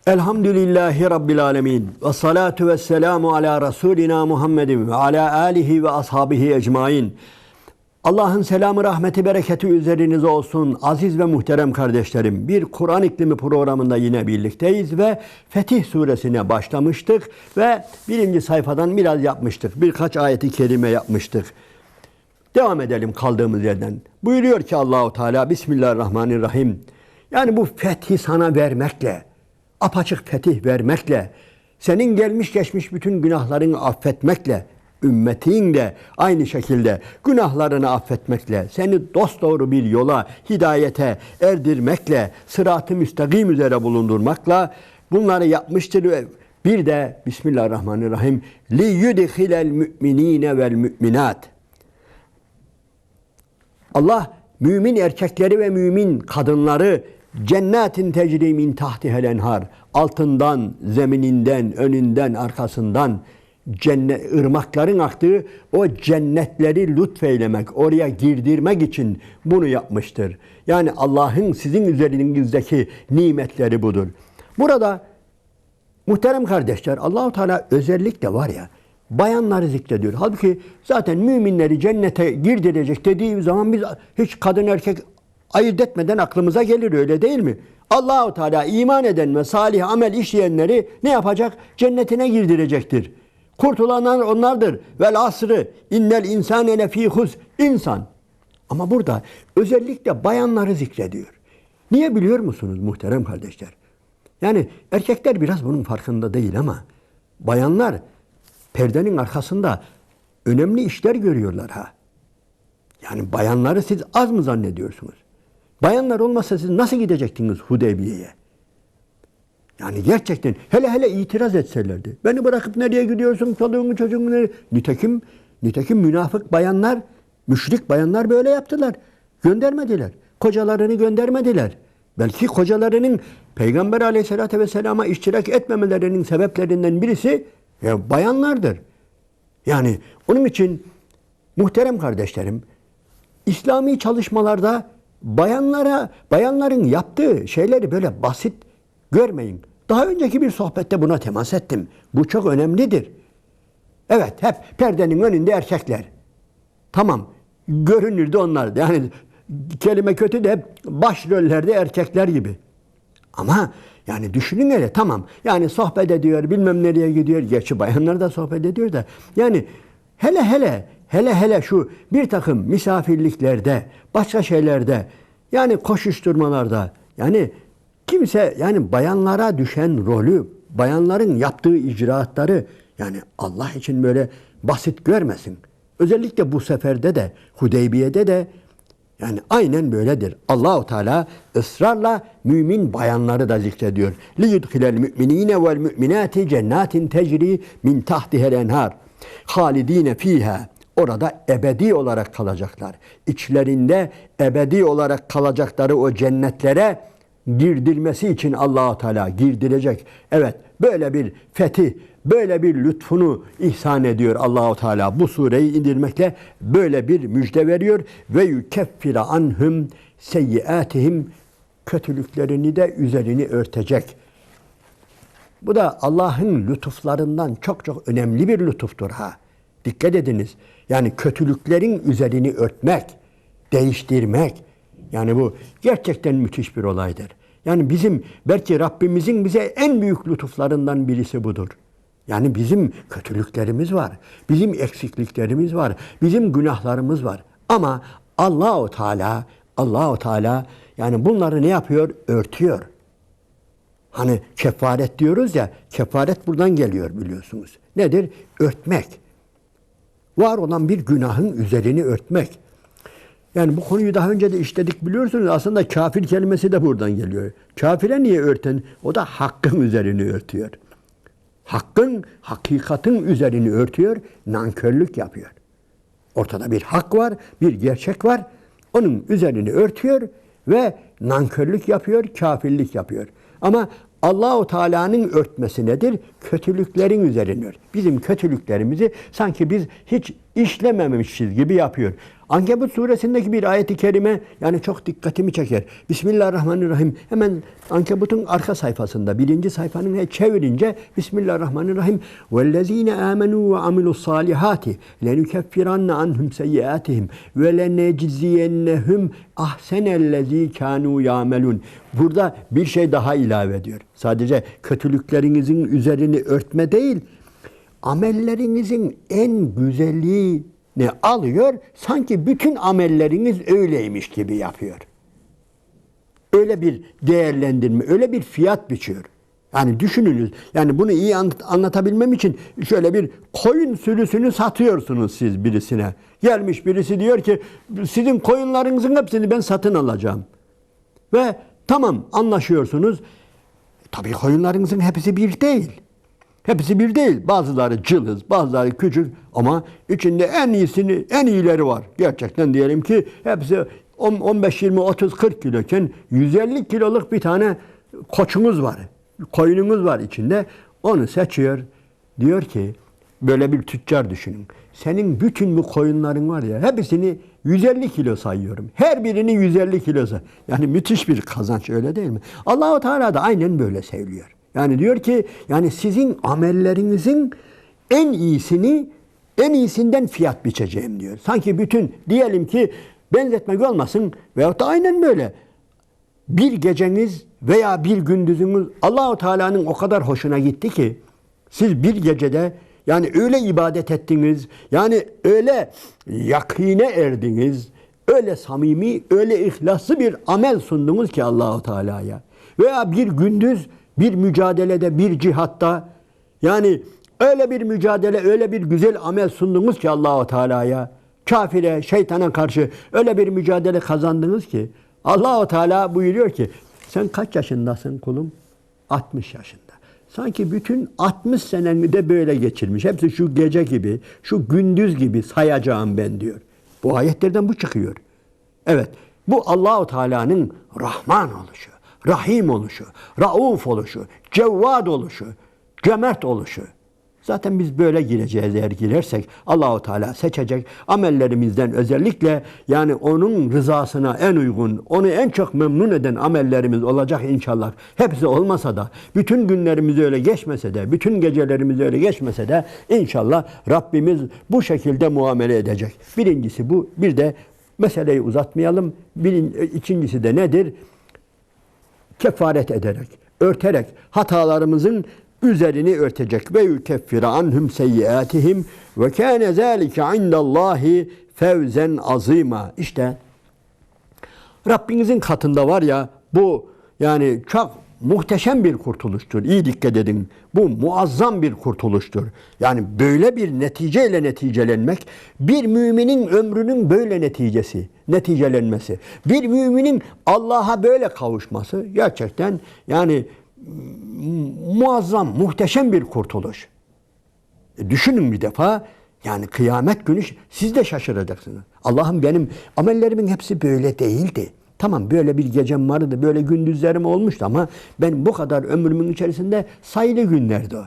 Elhamdülillahi Rabbil alemin. Ve salatu ve selamu ala Resulina Muhammedin ve ala alihi ve ashabihi ecmain. Allah'ın selamı, rahmeti, bereketi üzerinize olsun aziz ve muhterem kardeşlerim. Bir Kur'an iklimi programında yine birlikteyiz ve Fetih suresine başlamıştık ve birinci sayfadan biraz yapmıştık. Birkaç ayeti kerime yapmıştık. Devam edelim kaldığımız yerden. Buyuruyor ki Allahu Teala Bismillahirrahmanirrahim. Yani bu fethi sana vermekle, apaçık fetih vermekle, senin gelmiş geçmiş bütün günahlarını affetmekle, ümmetin de aynı şekilde günahlarını affetmekle, seni dosdoğru bir yola, hidayete erdirmekle, sırat-ı müstakim üzere bulundurmakla bunları yapmıştır. Bir de Bismillahirrahmanirrahim لِيُدْخِلَ الْمُؤْمِنِينَ وَالْمُؤْمِنَاتِ Allah mümin erkekleri ve mümin kadınları cennetin tecri min tahtihel enhar, altından, zemininden, önünden, arkasından ırmakların aktığı o cennetleri lütfeylemek, oraya girdirmek için bunu yapmıştır. Yani Allah'ın sizin üzerinizdeki nimetleri budur. Burada muhterem kardeşler, Allah-u Teala özellikle var ya, bayanları zikrediyor. Halbuki zaten müminleri cennete girdirecek dediği zaman biz hiç kadın erkek ayırt etmeden aklımıza gelir, öyle değil mi? Allah-u Teala iman eden ve salih amel işleyenleri ne yapacak? Cennetine girdirecektir. Kurtulanlar onlardır. Vel asrı innel insane lefî husr. İnsan. Ama burada özellikle bayanları zikrediyor. Niye biliyor musunuz muhterem kardeşler? Yani erkekler biraz bunun farkında değil ama bayanlar perdenin arkasında önemli işler görüyorlar ha. Yani bayanları siz az mı zannediyorsunuz? Bayanlar olmasa siz nasıl gidecektiniz Hudeybiye'ye? Yani gerçekten hele itiraz etselerdi. Beni bırakıp nereye gidiyorsun? Çoluğunu çocuğunu nereye? Nitekim münafık bayanlar, müşrik bayanlar böyle yaptılar. Göndermediler. Kocalarını göndermediler. Belki kocalarının Peygamber Aleyhisselatü Vesselam'a iştirak etmemelerinin sebeplerinden birisi bayanlardır. Yani onun için muhterem kardeşlerim, İslami çalışmalarda bayanların yaptığı şeyleri böyle basit görmeyin. Daha önceki bir sohbette buna temas ettim. Bu çok önemlidir. Evet, hep perdenin önünde erkekler. Tamam, görünürde onlar. Yani kelime kötü de hep başrollerde erkekler gibi. Ama yani düşünün hele, tamam. Yani sohbet ediyor, bilmem nereye gidiyor. Gerçi bayanlar da sohbet ediyor da. Yani hele şu bir takım misafirliklerde, başka şeylerde, yani koşuşturmalarda, yani kimse yani bayanlara düşen rolü, bayanların yaptığı icraatları yani Allah için böyle basit görmesin. Özellikle bu seferde de, Hudeybiye'de de yani aynen böyledir. Allahu Teala ısrarla mümin bayanları da zikrediyor. لِيُدْخِلَ الْمُؤْمِنِينَ وَالْمُؤْمِنَاتِ cennetin tecri min tahtihel enhar. Halidine fiha. Orada ebedi olarak kalacaklar. İçlerinde ebedi olarak kalacakları o cennetlere girdirmesi için Allah-u Teala girdirecek. Evet, böyle bir fetih, böyle bir lütfunu ihsan ediyor Allah-u Teala. Bu sureyi indirmekle böyle bir müjde veriyor. Ve yukeffire anhum seyyiatihim, kötülüklerini de üzerini örtecek. Bu da Allah'ın lütuflarından çok önemli bir lütuftur ha. Dikkat ediniz. Yani kötülüklerin üzerini örtmek, değiştirmek. Yani bu gerçekten müthiş bir olaydır. Yani belki Rabbimizin bize en büyük lütuflarından birisi budur. Yani bizim kötülüklerimiz var. Bizim eksikliklerimiz var. Bizim günahlarımız var. Ama Allahu Teala yani bunları ne yapıyor? Örtüyor. Hani kefaret diyoruz ya, kefaret buradan geliyor biliyorsunuz. Nedir? Örtmek. Var olan bir günahın üzerini örtmek. Yani bu konuyu daha önce de işledik biliyorsunuz. Aslında kafir kelimesi de buradan geliyor. Kafire niye örten? O da hakkın üzerini örtüyor. Hakikatin üzerini örtüyor, nankörlük yapıyor. Ortada bir hak var, bir gerçek var. Onun üzerini örtüyor ve nankörlük yapıyor, kafirlik yapıyor. Ama Allah-u Teala'nın örtmesi nedir? Kötülüklerin üzerine ört. Bizim kötülüklerimizi sanki biz hiç işlememişiz gibi yapıyor. Ankebut suresindeki bir ayeti kerime yani çok dikkatimi çeker. Bismillahirrahmanirrahim. Hemen Ankebut'un arka sayfasında birinci sayfanın çevirince Bismillahirrahmanirrahim. Vellezine amenu ve amilus salihati lenukeffiranne anhum seyyiatihim ve lenecziyennehum ahsenellezî kânû yâmelûn. Burada bir şey daha ilave ediyor. Sadece kötülüklerinizin üzerini örtme değil, amellerinizin en güzelliğini alıyor, sanki bütün amelleriniz öyleymiş gibi yapıyor. Öyle bir değerlendirme, öyle bir fiyat biçiyor. Yani düşününüz, yani bunu iyi anlatabilmem için şöyle bir koyun sürüsünü satıyorsunuz siz birisine. Gelmiş birisi diyor ki, sizin koyunlarınızın hepsini ben satın alacağım. Ve tamam anlaşıyorsunuz. Tabii koyunlarınızın hepsi bir değil. Hepsi bir değil. Bazıları cılız, bazıları küçük ama içinde en iyileri var. Gerçekten diyelim ki hepsi 15, 20, 30, 40 kiloken 150 kiloluk bir tane koçunuz var. Koyunumuz var içinde. Onu seçiyor. Diyor ki böyle bir tüccar düşünün. Senin bütün bu koyunların var ya hepsini 150 kilo sayıyorum. Her birini 150 kilosu. Yani müthiş bir kazanç öyle değil mi? Allah-u Teala da aynen böyle söylüyor. Yani diyor ki yani sizin amellerinizin en iyisinden fiyat biçeceğim diyor. Sanki bütün diyelim ki benzetmek olmasın veyahut da aynen böyle. Bir geceniz veya bir gündüzünüz Allah-u Teala'nın o kadar hoşuna gitti ki siz bir gecede yani öyle ibadet ettiniz, yani öyle yakine erdiniz, öyle samimi, öyle ihlaslı bir amel sundunuz ki Allah-u Teala'ya. Veya bir gündüz bir mücadelede, bir cihatta yani öyle bir mücadele, öyle bir güzel amel sundunuz ki Allah-u Teala'ya. Kafire, şeytana karşı öyle bir mücadele kazandınız ki Allah-u Teala buyuruyor ki sen kaç yaşındasın kulum? 60 yaşında. Sanki bütün 60 seneni de böyle geçirmiş. Hepsi şu gece gibi, şu gündüz gibi sayacağım ben diyor. Bu ayetlerden bu çıkıyor. Evet, bu Allah-u Teala'nın Rahman oluşu, Rahim oluşu, Rauf oluşu, Cevvad oluşu, cömert oluşu. Zaten biz böyle gireceğiz eğer girersek. Allah-u Teala seçecek amellerimizden özellikle yani onun rızasına en uygun, onu en çok memnun eden amellerimiz olacak inşallah. Hepsi olmasa da, bütün günlerimiz öyle geçmese de, bütün gecelerimiz öyle geçmese de inşallah Rabbimiz bu şekilde muamele edecek. Birincisi bu. Bir de meseleyi uzatmayalım. İkincisi de nedir? Kefaret ederek, örterek hatalarımızın üzerini örtecek. Ve yukeffira anhum seyyiatihim ve kâne zâlike indallahi fevzen azîmâ. İşte Rabbinizin katında var ya bu yani çok muhteşem bir kurtuluştur. İyi dikkat edin. Bu muazzam bir kurtuluştur. Yani böyle bir neticeyle neticelenmek bir müminin ömrünün böyle neticelenmesi. Bir müminin Allah'a böyle kavuşması gerçekten yani muazzam, muhteşem bir kurtuluş. Düşünün bir defa yani kıyamet günü siz de şaşıracaksınız. Allah'ım benim amellerimin hepsi böyle değildi. Tamam böyle bir gecem vardı, böyle gündüzlerim olmuştu ama ben bu kadar ömrümün içerisinde sayılı günlerdi o.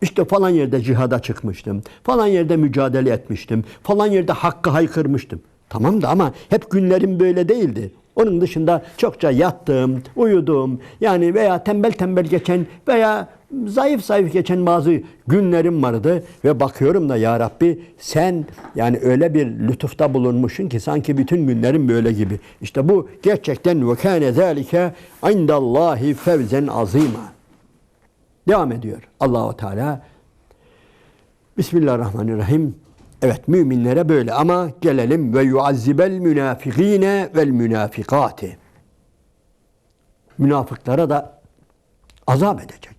İşte falan yerde cihada çıkmıştım, falan yerde mücadele etmiştim, falan yerde hakkı haykırmıştım. Tamam da ama hep günlerim böyle değildi. Onun dışında çokça yattım, uyudum yani veya tembel tembel geçen veya zayıf zayıf geçen bazı günlerim vardı ve bakıyorum da ya Rabbi sen yani öyle bir lütufta bulunmuşsun ki sanki bütün günlerim böyle gibi. İşte bu gerçekten ve kâne zâlike indallâhi fevzen azîmâ. Devam ediyor Allah-u Teala. Bismillahirrahmanirrahim. Evet müminlere böyle ama gelelim ve yuazzibel münafikine vel münafikati. Münafıklara da azap edecek.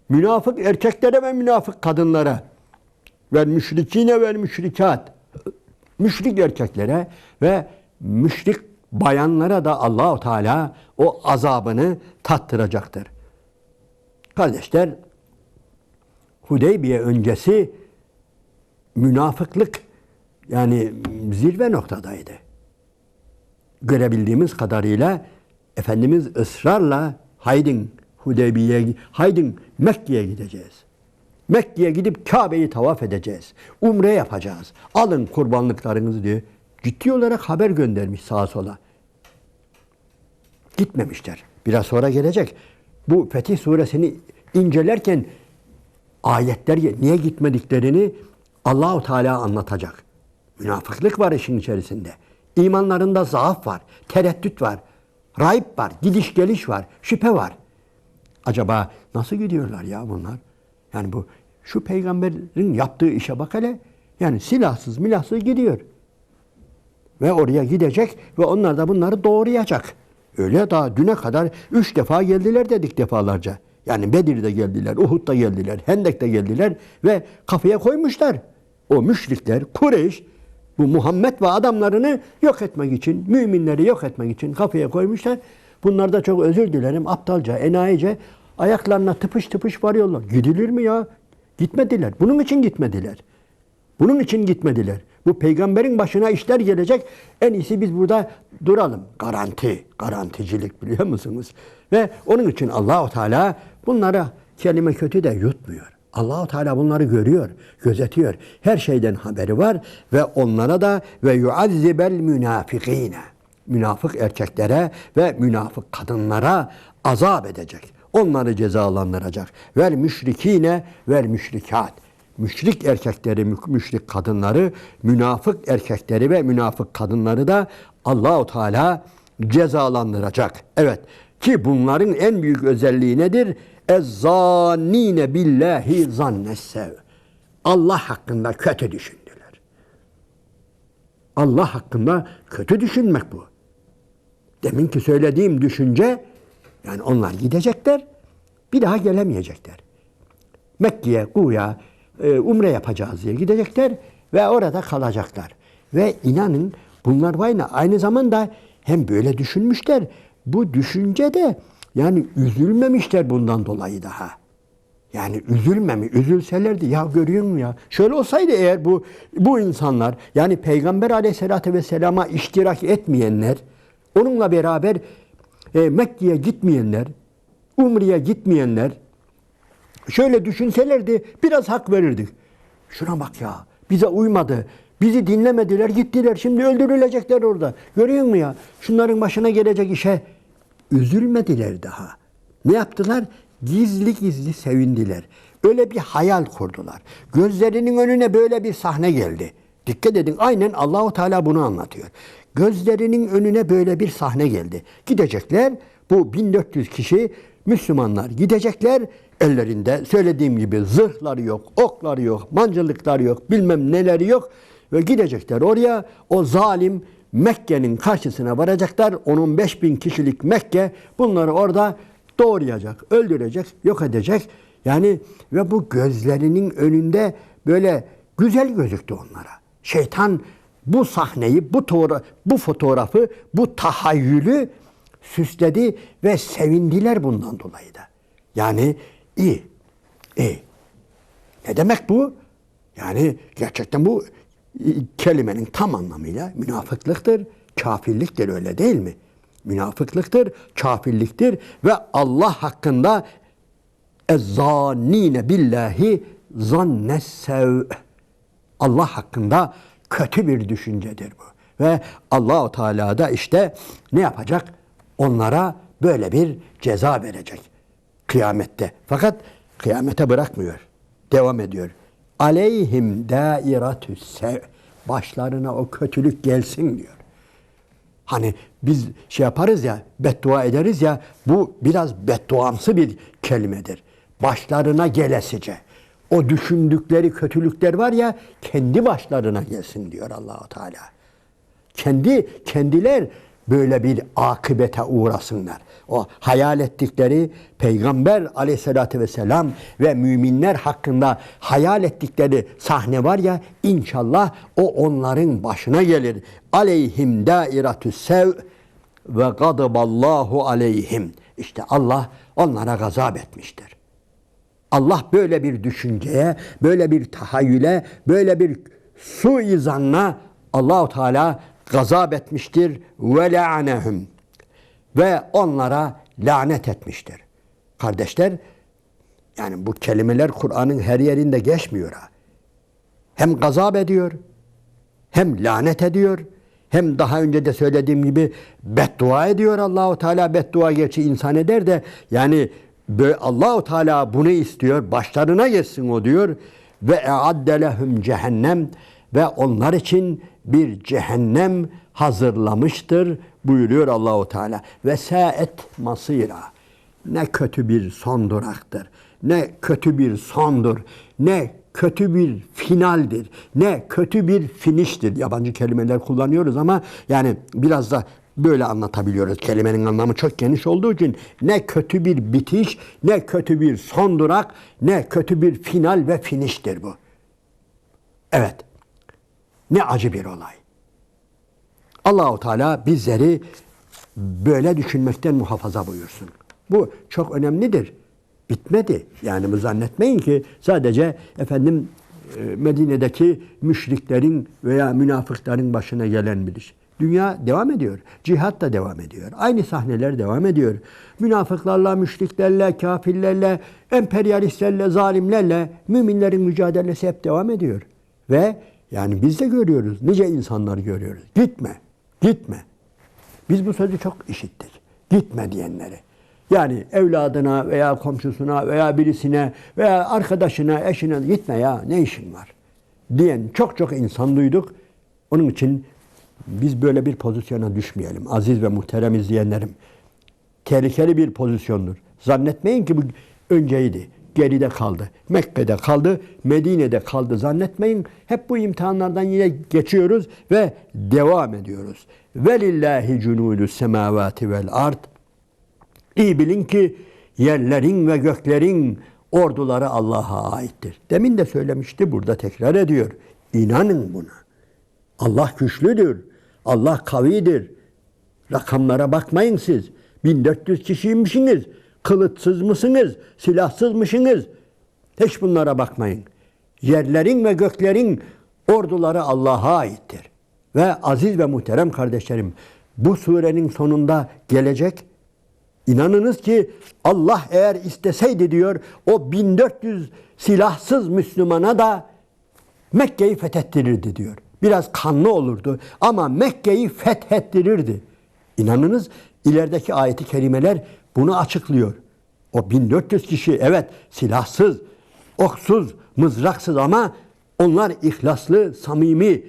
Münafık erkeklere ve münafık kadınlara vel müşrikine vel müşrikat. Müşrik erkeklere ve müşrik bayanlara da Allah-u Teala o azabını tattıracaktır. Kardeşler, Hudeybiye öncesi münafıklık yani zirve noktadaydı. Görebildiğimiz kadarıyla Efendimiz ısrarla haydin Hudeybiye'ye, haydin Mekke'ye gideceğiz. Mekke'ye gidip Kabe'yi tavaf edeceğiz. Umre yapacağız. Alın kurbanlıklarınızı diye ciddi olarak haber göndermiş sağa sola. Gitmemişler. Biraz sonra gelecek. Bu Fetih Suresini incelerken ayetler niye gitmediklerini Allahu Teala anlatacak. Münafıklık var işin içerisinde. İmanlarında zaaf var, tereddüt var, raip var, gidiş geliş var, şüphe var. Acaba nasıl gidiyorlar ya bunlar? Yani şu peygamberin yaptığı işe bak hele. Yani silahsız milahsız gidiyor. Ve oraya gidecek ve onlar da bunları doğrayacak. Öyle daha düne kadar 3 defa geldiler dedik defalarca. Yani Bedir'de geldiler, Uhud'da geldiler, Hendek'te geldiler ve kafaya koymuşlar. O müşrikler, Kureyş, bu Muhammed ve adamlarını yok etmek için, müminleri yok etmek için kafaya koymuşlar. Bunlar da çok özür dilerim, aptalca, enayice ayaklarına tıpış tıpış varıyorlar. Gidilir mi ya? Gitmediler. Bunun için gitmediler. Bunun için gitmediler. Bu peygamberin başına işler gelecek. En iyisi biz burada duralım. Garanti, garanticilik biliyor musunuz? Ve onun için Allahu Teala bunlara kelime kötü de yutmuyor. Allahu Teala bunları görüyor, gözetiyor. Her şeyden haberi var ve onlara da ve yuazzibel münafikine. Münafık erkeklere ve münafık kadınlara azap edecek. Onları cezalandıracak. Vel müşrikine vel müşrikat. Müşrik erkekleri, müşrik kadınları, münafık erkekleri ve münafık kadınları da Allahu Teala cezalandıracak. Evet ki bunların en büyük özelliği nedir? Ezzannine billahi zannessev. Allah hakkında kötü düşündüler. Allah hakkında kötü düşünmek bu. Deminki söylediğim düşünce, yani onlar gidecekler, bir daha gelemeyecekler. Mekke'ye, Ku'ya umre yapacağız diye gidecekler ve orada kalacaklar. Ve inanın bunlar aynı zamanda hem böyle düşünmüşler, bu düşünce de yani üzülmemişler bundan dolayı daha. Yani üzülselerdi ya görüyor musun ya? Şöyle olsaydı eğer bu insanlar yani Peygamber Aleyhisselatü Vesselam'a iştirak etmeyenler, onunla beraber Mekke'ye gitmeyenler, Umre'ye gitmeyenler şöyle düşünselerdi biraz hak verirdik. Şuna bak ya, bize uymadı, bizi dinlemediler, gittiler, şimdi öldürülecekler orada. Görüyor musun ya? Şunların başına gelecek işe üzülmediler daha. Ne yaptılar? Gizli gizli sevindiler. Öyle bir hayal kurdular. Gözlerinin önüne böyle bir sahne geldi. Dikkat edin, aynen Allahu Teala bunu anlatıyor. Gözlerinin önüne böyle bir sahne geldi. Gidecekler, bu 1400 kişi Müslümanlar gidecekler. Ellerinde söylediğim gibi zırhları yok, okları yok, mancınıkları yok, bilmem neleri yok. Ve gidecekler oraya, o zalim Mekke'nin karşısına varacaklar. 10-15 bin kişilik Mekke bunları orada doğrayacak, öldürecek, yok edecek. Yani ve bu gözlerinin önünde böyle güzel gözüktü onlara. Şeytan bu sahneyi, bu fotoğrafı, bu tahayyülü süsledi ve sevindiler bundan dolayı da. Yani iyi. Ne demek bu? Yani gerçekten bu kelimenin tam anlamıyla münafıklıktır, kafirliktir, öyle değil mi? Münafıklıktır, kafirliktir ve Allah hakkında ezzannine billahi zannessev. Allah hakkında kötü bir düşüncedir bu. Ve Allah-u Teala da işte ne yapacak? Onlara böyle bir ceza verecek kıyamette. Fakat kıyamete bırakmıyor. Devam ediyor. Aleyhim dairatü's sev. Başlarına o kötülük gelsin diyor. Hani biz şey yaparız ya, beddua ederiz ya, bu biraz bedduamsı bir kelimedir. Başlarına gelesice. O düşündükleri kötülükler var ya, kendi başlarına gelsin diyor Allah-u Teala. Kendiler böyle bir akıbete uğrasınlar. O hayal ettikleri Peygamber Aleyhisselatü Vesselam ve müminler hakkında hayal ettikleri sahne var ya, inşallah o onların başına gelir. Aleyhim dairatü's sev ve gadaballahu aleyhim. İşte Allah onlara gazap etmiştir. Allah böyle bir düşünceye, böyle bir tahayyüle, böyle bir suizanla Allah-u Teala gazap etmiştir ve la'nehum ve onlara lanet etmiştir. Kardeşler, Yani bu kelimeler Kur'an'ın her yerinde geçmiyor ha. Hem gazap ediyor, hem lanet ediyor, hem daha önce de söylediğim gibi beddua ediyor Allahu Teala. Beddua gerçi insan eder de yani Allahu Teala bunu istiyor. Başlarına geçsin o diyor. Ve e'adde lehum cehennem, ve onlar için bir cehennem hazırlamıştır buyuruyor Allahu Teala. Ve saet masira. Ne kötü bir son duraktır. Ne kötü bir sondur. Ne kötü bir finaldir. Ne kötü bir finiştir. Yabancı kelimeler kullanıyoruz ama yani biraz da böyle anlatabiliyoruz. Kelimenin anlamı çok geniş olduğu için ne kötü bir bitiş, ne kötü bir son durak, ne kötü bir final ve finiştir bu. Evet. Ne acı bir olay. Allahu Teala bizleri böyle düşünmekten muhafaza buyursun. Bu çok önemlidir. Bitmedi. Yani bu zannetmeyin ki sadece Medine'deki müşriklerin veya münafıkların başına gelen bir iş. Dünya devam ediyor. Cihat da devam ediyor. Aynı sahneler devam ediyor. Münafıklarla, müşriklerle, kafirlerle, emperyalistlerle, zalimlerle müminlerin mücadelesi hep devam ediyor. Ve yani biz de görüyoruz. Nice insanlar görüyoruz. Gitme. Gitme. Biz bu sözü çok işittik. Gitme diyenleri. Yani evladına veya komşusuna veya birisine veya arkadaşına, eşine gitme ya ne işin var diyen çok insan duyduk. Onun için biz böyle bir pozisyona düşmeyelim. Aziz ve muhterem izleyenlerim. Tehlikeli bir pozisyondur. Zannetmeyin ki bu önceydi. Geride kaldı. Mekke'de kaldı. Medine'de kaldı. Zannetmeyin. Hep bu imtihanlardan yine geçiyoruz ve devam ediyoruz. Velillahi cunudus semavati vel ard. İyi bilin ki yerlerin ve göklerin orduları Allah'a aittir. Demin de söylemişti, burada tekrar ediyor. İnanın buna. Allah güçlüdür. Allah kavidir. Rakamlara bakmayın siz. 1400 kişiymişsiniz. Kılıçsız mısınız? Silahsız mısınız? Hiç bunlara bakmayın. Yerlerin ve göklerin orduları Allah'a aittir. Ve aziz ve muhterem kardeşlerim, bu surenin sonunda gelecek. İnanınız ki Allah eğer isteseydi diyor, o 1400 silahsız Müslümana da Mekke'yi fethettirirdi diyor. Biraz kanlı olurdu ama Mekke'yi fethettirirdi. İnanınız ilerideki ayeti kerimeler bunu açıklıyor. O 1400 kişi evet silahsız, oksuz, mızraksız ama onlar ihlaslı, samimi.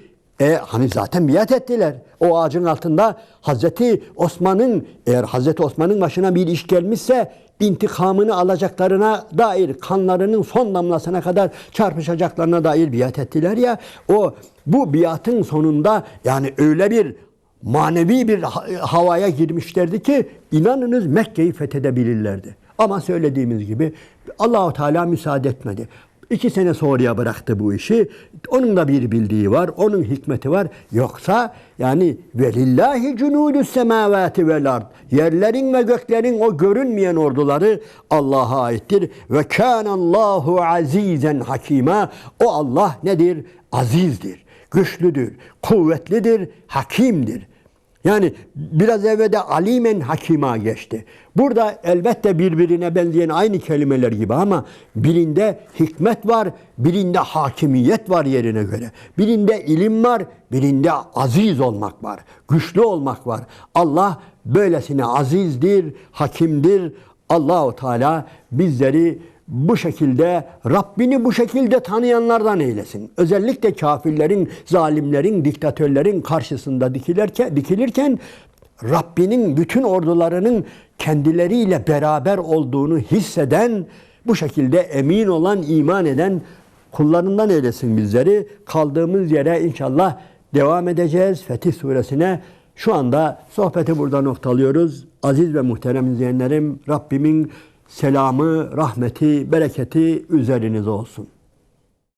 Hani zaten biat ettiler. O ağacın altında Hazreti Osman'ın, eğer Hazreti Osman'ın başına bir iş gelmişse intikamını alacaklarına dair, kanlarının son damlasına kadar çarpışacaklarına dair biat ettiler ya. Bu biatın sonunda yani öyle bir manevi bir havaya girmişlerdi ki inanınız Mekke'yi fethedebilirlerdi. Ama söylediğimiz gibi Allah-u Teala müsaade etmedi. 2 sene sonraya bıraktı bu işi. Onun da bir bildiği var, onun hikmeti var. Yoksa yani velillahi cunudus semavati vel ard. Yerlerin ve göklerin o görünmeyen orduları Allah'a aittir. Ve kânallahu azizen hakîmâ. O Allah nedir? Azizdir, güçlüdür, kuvvetlidir, hakimdir. Yani biraz evvel de alimen hakima geçti. Burada elbette birbirine benzeyen aynı kelimeler gibi ama birinde hikmet var, birinde hakimiyet var yerine göre. Birinde ilim var, birinde aziz olmak var, güçlü olmak var. Allah böylesine azizdir, hakimdir. Allahu Teala bizleri bu şekilde, Rabbini bu şekilde tanıyanlardan eylesin. Özellikle kafirlerin, zalimlerin, diktatörlerin karşısında dikilirken Rabbinin bütün ordularının kendileriyle beraber olduğunu hisseden, bu şekilde emin olan, iman eden kullarından eylesin bizleri. Kaldığımız yere inşallah devam edeceğiz. Fetih Suresine şu anda sohbeti burada noktalıyoruz. Aziz ve muhterem izleyenlerim, Rabbimin selamı, rahmeti, bereketi üzerinize olsun.